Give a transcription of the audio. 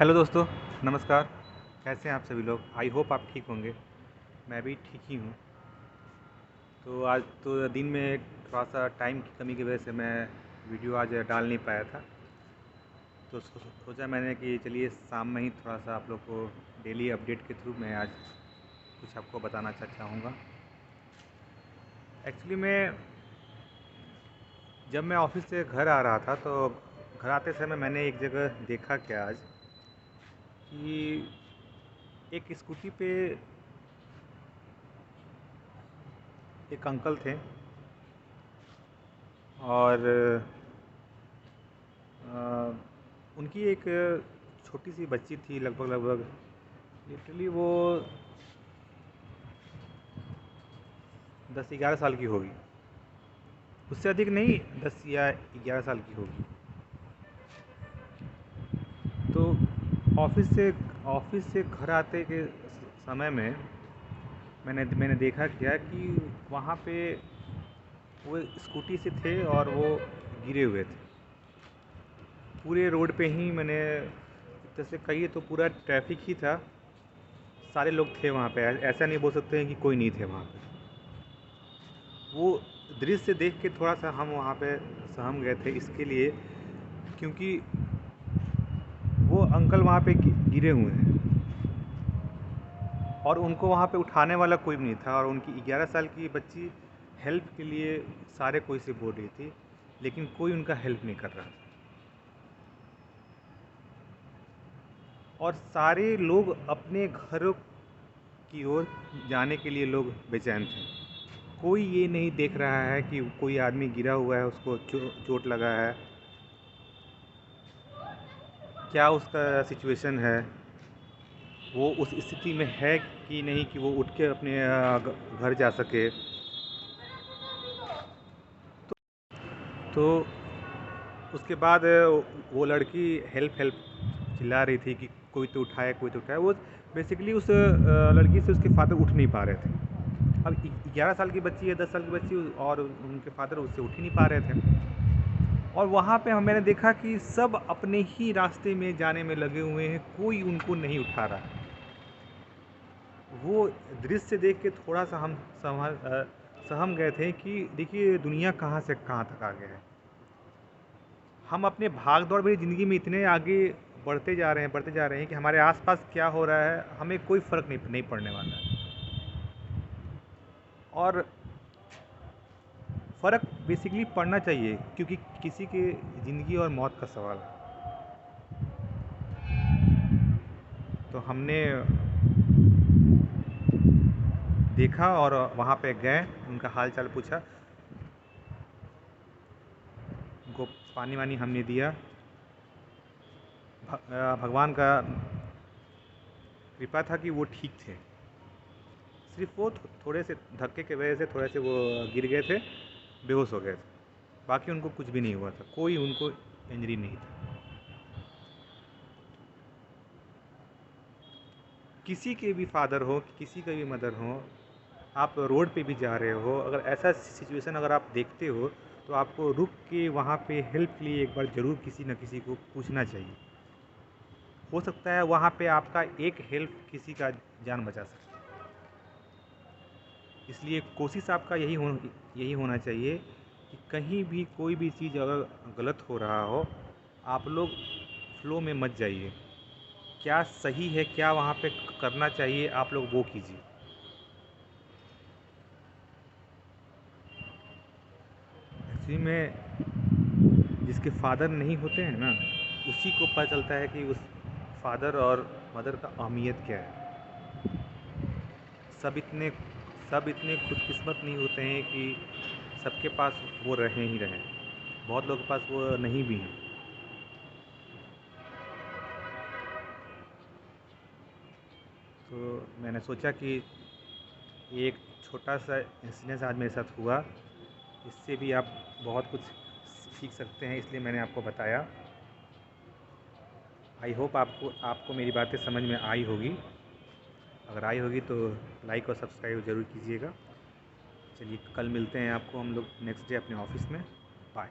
Hello दोस्तों, नमस्कार। कैसे हैं आप सभी लोग? आई होप आप ठीक होंगे। मैं भी ठीक ही हूँ। तो आज तो दिन में थोड़ा सा टाइम की कमी की वजह से मैं वीडियो आज डाल नहीं पाया था। तो सोचा मैंने कि चलिए शाम में ही थोड़ा सा आप लोग को डेली अपडेट के थ्रू मैं आज कुछ आपको बताना चाहूँगा। एक्चुअली जब मैं ऑफिस से घर आ रहा था तो घर आते समय मैंने एक जगह देखा क्या आज कि एक स्कूटी पे एक अंकल थे और उनकी एक छोटी सी बच्ची थी, लगभग लिटरली वो 10-11 साल की होगी, उससे अधिक नहीं, 10 या 11 साल की होगी। तो ऑफिस से घर आते के समय में मैंने देखा क्या कि वहाँ पे वो स्कूटी से थे और वो गिरे हुए थे पूरे रोड पे ही। मैंने जैसे कहिए तो पूरा ट्रैफिक ही था, सारे लोग थे वहाँ पे। ऐसा नहीं बोल सकते हैं कि कोई नहीं थे वहाँ पे। वो दृश्य देख के थोड़ा सा हम वहाँ पे सहम गए थे, इसके लिए क्योंकि वो अंकल वहाँ पे गिरे हुए हैं और उनको वहाँ पे उठाने वाला कोई भी नहीं था। और उनकी 11 साल की बच्ची हेल्प के लिए सारे कोई से बोल रही थी, लेकिन कोई उनका हेल्प नहीं कर रहा था। और सारे लोग अपने घरों की ओर जाने के लिए लोग बेचैन थे। कोई ये नहीं देख रहा है कि कोई आदमी गिरा हुआ है, उसको चोट लगा है, क्या उसका सिचुएशन है, वो उस स्थिति में है कि नहीं कि वो उठ के अपने घर जा सके। तो उसके बाद वो लड़की हेल्प हेल्प चिल्ला रही थी कि कोई तो उठाए, कोई तो उठाए। वो बेसिकली उस लड़की से उसके फादर उठ नहीं पा रहे थे। अब 11 साल की बच्ची है, 10 साल की बच्ची, और उनके फादर उससे उठ ही नहीं पा रहे थे। और वहाँ पे मैंने देखा कि सब अपने ही रास्ते में जाने में लगे हुए हैं, कोई उनको नहीं उठा रहा है। वो दृश्य देख के थोड़ा सा हम सहम गए थे कि देखिए दुनिया कहाँ से कहाँ तक आ गया है। हम अपने भाग दौड़ भरी ज़िंदगी में इतने आगे बढ़ते जा रहे हैं कि हमारे आसपास क्या हो रहा है हमें कोई फ़र्क नहीं पड़ने वाला है। और फ़र्क बेसिकली पड़ना चाहिए, क्योंकि किसी के ज़िंदगी और मौत का सवाल है। तो हमने देखा और वहाँ पे गए, उनका हाल चाल पूछा, उनको पानी वानी हमने दिया। भगवान का कृपा था कि वो ठीक थे। सिर्फ वो थोड़े से धक्के की वजह से थोड़े से वो गिर गए थे, बेहोश हो गए थे। बाकी उनको कुछ भी नहीं हुआ था, कोई उनको इंजरी नहीं था। किसी के भी फादर हो, किसी का भी मदर हो, आप रोड पे भी जा रहे हो, अगर ऐसा सिचुएशन अगर आप देखते हो तो आपको रुक के वहाँ पे हेल्प के लिए एक बार ज़रूर किसी न किसी को पूछना चाहिए। हो सकता है वहाँ पे आपका एक हेल्प किसी का जान बचा सके। इसलिए कोशिश आपका यही होना चाहिए कि कहीं भी कोई भी चीज़ अगर गलत हो रहा हो, आप लोग फ्लो में मत जाइए। क्या सही है, क्या वहाँ पे करना चाहिए, आप लोग वो कीजिए। एक्चुअली में जिसके फादर नहीं होते हैं ना, उसी को पता चलता है कि उस फादर और मदर का अहमियत क्या है। सब इतने सब इतने खुदकिस्मत नहीं होते हैं कि सबके पास वो रहें ही रहें। बहुत लोगों के पास वो नहीं भी हैं। तो मैंने सोचा कि एक छोटा सा इंसिडेंस आज मेरे साथ हुआ, इससे भी आप बहुत कुछ सीख सकते हैं, इसलिए मैंने आपको बताया। आई होप आपको मेरी बातें समझ में आई होगी। अगर आई होगी तो लाइक और सब्सक्राइब ज़रूर कीजिएगा। चलिए कल मिलते हैं आपको हम लोग नेक्स्ट डे अपने ऑफिस में। बाय।